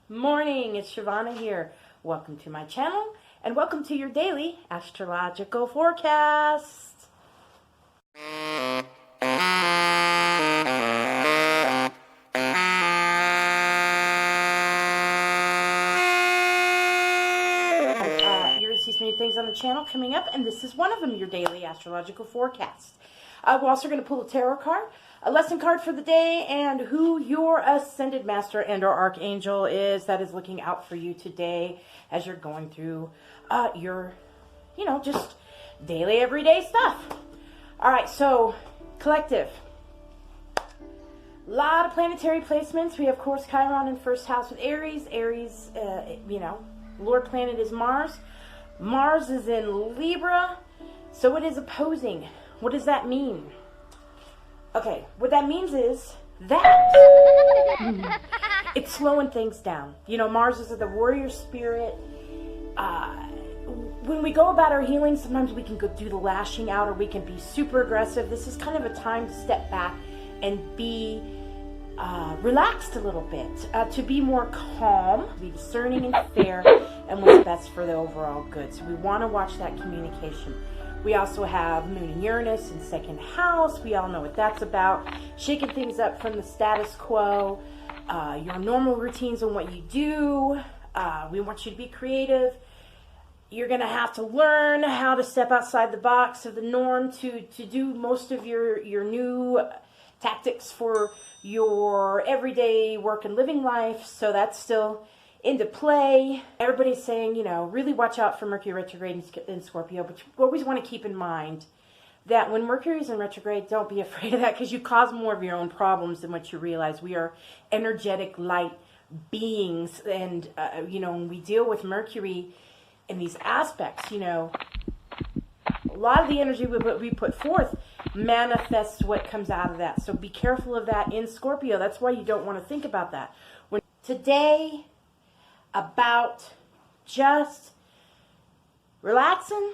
Morning, it's Shavanna here. Welcome to my channel and welcome to your daily astrological forecast. You're going to see so many things on the channel coming up, and this is one of them, your daily astrological forecast. We're also going to pull a tarot card, a lesson card for the day, and who your ascended master and or archangel is that is looking out for you today as you're going through your, just daily, everyday stuff. All right, so collective. A lot of planetary placements. We have, of course, Chiron in first house with Aries. Aries, Lord planet is Mars. Mars is in Libra, so it is opposing. What does that mean? Okay, what that means is that it's slowing things down. Mars is the warrior spirit. When we go about our healing, sometimes we can go do the lashing out or we can be super aggressive. This is kind of a time to step back and be relaxed a little bit, to be more calm, be discerning and fair, and what's best for the overall good. So we want to watch that communication. We also have Moon and Uranus in second house. We all know what that's about. Shaking things up from the status quo, your normal routines and what you do. We want you to be creative. You're going to have to learn how to step outside the box of the norm to do most of your new tactics for your everyday work and living life. So that's still into play. Everybody's saying, really watch out for Mercury retrograde in Scorpio, but you always want to keep in mind that when Mercury's in retrograde, don't be afraid of that, because you cause more of your own problems than what you realize. We are energetic light beings, and when we deal with Mercury in these aspects, a lot of the energy we put forth manifests what comes out of that. So be careful of that in Scorpio. That's why you don't want to think about that. Today, about just relaxing,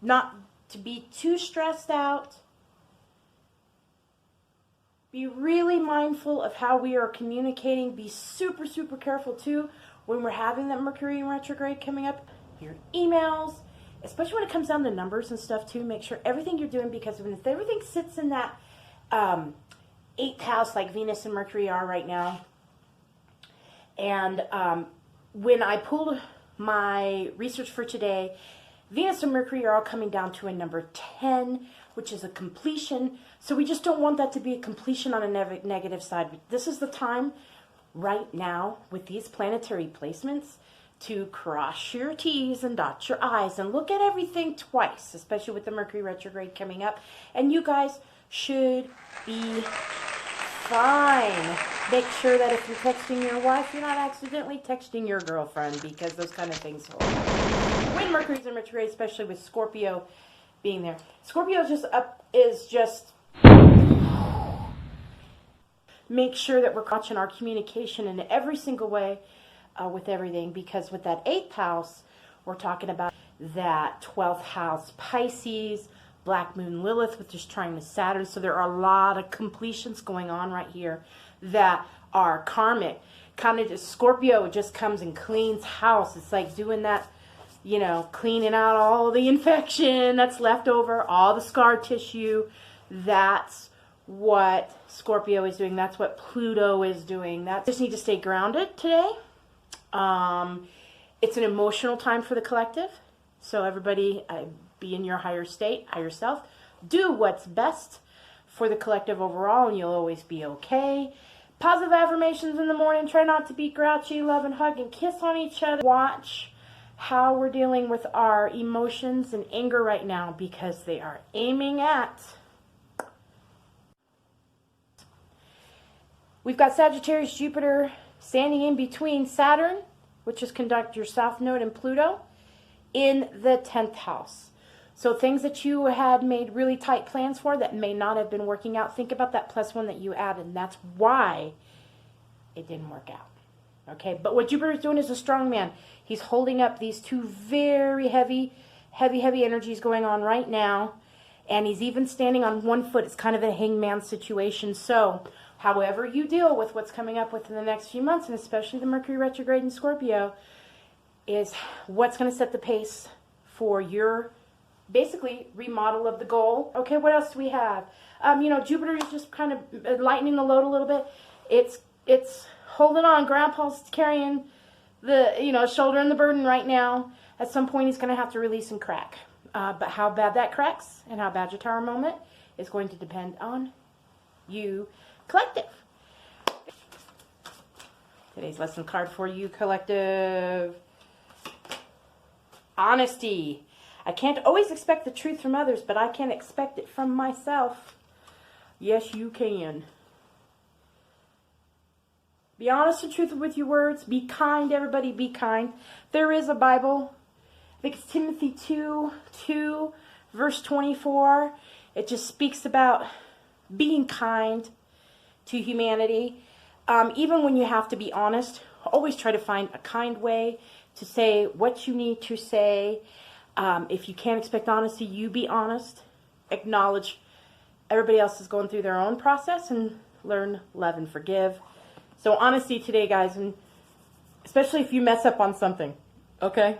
not to be too stressed out. Be really mindful of how we are communicating. Be super, super careful too when we're having that Mercury in retrograde coming up. Your emails, especially when it comes down to numbers and stuff too, make sure everything you're doing, because if everything sits in that 8th house like Venus and Mercury are right now, and when I pulled my research for today, Venus and Mercury are all coming down to a number 10, which is a completion. So we just don't want that to be a completion on a negative side. This is the time right now with these planetary placements to cross your T's and dot your I's and look at everything twice, especially with the Mercury retrograde coming up. And you guys should be fine. Make sure that if you're texting your wife, you're not accidentally texting your girlfriend, because those kind of things hold. When Mercury's in retrograde, especially with Scorpio being there, Scorpio is just make sure that we're watching our communication in every single way with everything, because with that 8th house, we're talking about that 12th house Pisces, Black Moon Lilith, which is trying to Saturn. So there are a lot of completions going on right here that are karmic. Kind of just Scorpio just comes and cleans house. It's like doing that, cleaning out all the infection that's left over, all the scar tissue. That's what Scorpio is doing. That's what Pluto is doing. Just need to stay grounded today. It's an emotional time for the collective. So everybody, be in your higher state, higher self. Do what's best for the collective overall, and you'll always be okay. Positive affirmations in the morning. Try not to be grouchy. Love and hug and kiss on each other. Watch how we're dealing with our emotions and anger right now, because they are aiming at. We've got Sagittarius, Jupiter standing in between Saturn, which is conjunct your South Node, and Pluto in the 10th house. So things that you had made really tight plans for that may not have been working out, think about that +1 that you added, and that's why it didn't work out. Okay, but what Jupiter is doing is a strong man. He's holding up these two very heavy energies going on right now, and he's even standing on one foot. It's kind of a hangman situation. So however you deal with what's coming up within the next few months, and especially the Mercury retrograde in Scorpio, is what's going to set the pace for your basically remodel of the goal. Okay, what else do we have? Jupiter is just kind of lightening the load a little bit. It's holding on. Grandpa's carrying the shouldering the burden right now. At some point, he's going to have to release and crack. But how bad that cracks and how bad your tower moment is going to depend on you, collective. Today's lesson card for you, collective. Honesty. I can't always expect the truth from others, but I can expect it from myself. Yes, you can. Be honest and truthful with your words. Be kind, everybody. Be kind. There is a Bible. I think it's Timothy 2, verse 24. It just speaks about being kind to humanity. Even when you have to be honest, always try to find a kind way to say what you need to say. If you can't expect honesty, you be honest. Acknowledge everybody else is going through their own process, and learn, love, and forgive. So honesty today, guys, and especially if you mess up on something, okay?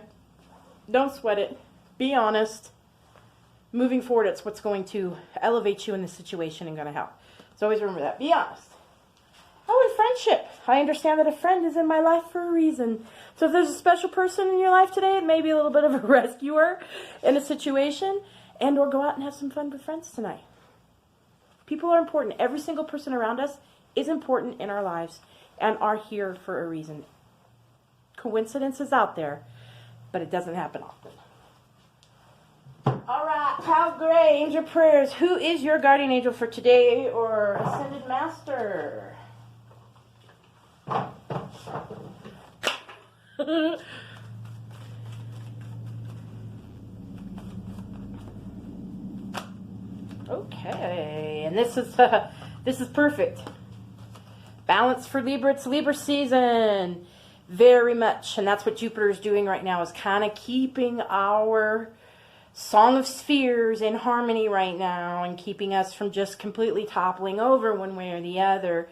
Don't sweat it. Be honest. Moving forward, it's what's going to elevate you in the situation and going to help. So always remember that. Be honest. Oh, and friendship. I understand that a friend is in my life for a reason. So if there's a special person in your life today, it may be a little bit of a rescuer in a situation, and or go out and have some fun with friends tonight. People are important. Every single person around us is important in our lives and are here for a reason. Coincidence is out there, but it doesn't happen often. All right, Pal Gray, angel prayers. Who is your guardian angel for today, or ascended master? Okay, and this is perfect. Balance for Libra. It's Libra season, very much, and that's what Jupiter is doing right now, is kind of keeping our Song of Spheres in harmony right now, and keeping us from just completely toppling over one way or the other.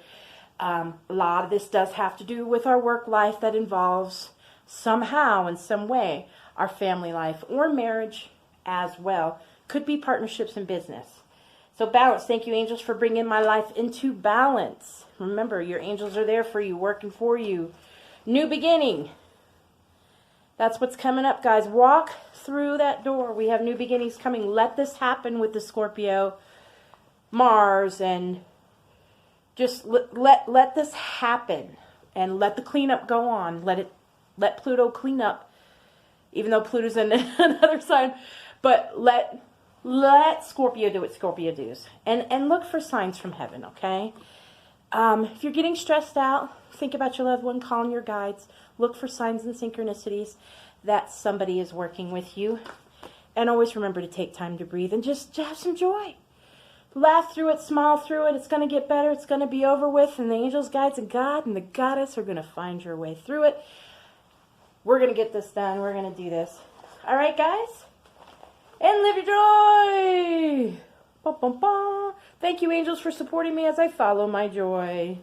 A lot of this does have to do with our work life that involves somehow, in some way, our family life or marriage as well. Could be partnerships in business. So balance. Thank you, angels, for bringing my life into balance. Remember, your angels are there for you, working for you. New beginning. That's what's coming up, guys. Walk through that door. We have new beginnings coming. Let this happen with the Scorpio, Mars, and just let this happen, and let the cleanup go on. Let Pluto clean up, even though Pluto's in another sign. But let Scorpio do what Scorpio does, and look for signs from heaven. Okay. If you're getting stressed out, think about your loved one, call on your guides. Look for signs and synchronicities that somebody is working with you, and always remember to take time to breathe and just have some joy. Laugh through it, smile through it. It's going to get better. It's going to be over with. And the angels, guides, and God and the goddess are going to find your way through it. We're going to get this done. We're going to do this. All right, guys? And live your joy. Bum, bum, bum. Thank you, angels, for supporting me as I follow my joy.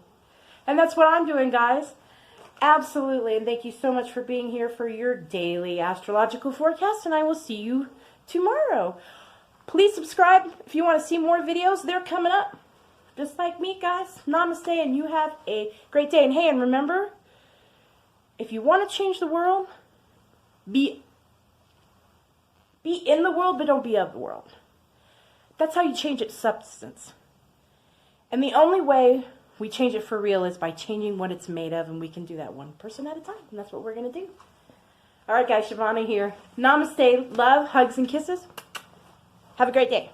And that's what I'm doing, guys. Absolutely. And thank you so much for being here for your daily astrological forecast. And I will see you tomorrow. Please subscribe if you want to see more videos. They're coming up. Just like me, guys. Namaste, and you have a great day. And hey, and remember, if you want to change the world, be in the world, but don't be of the world. That's how you change its substance. And the only way we change it for real is by changing what it's made of, and we can do that one person at a time. And that's what we're going to do. All right, guys, Shavanna here. Namaste, love, hugs, and kisses. Have a great day.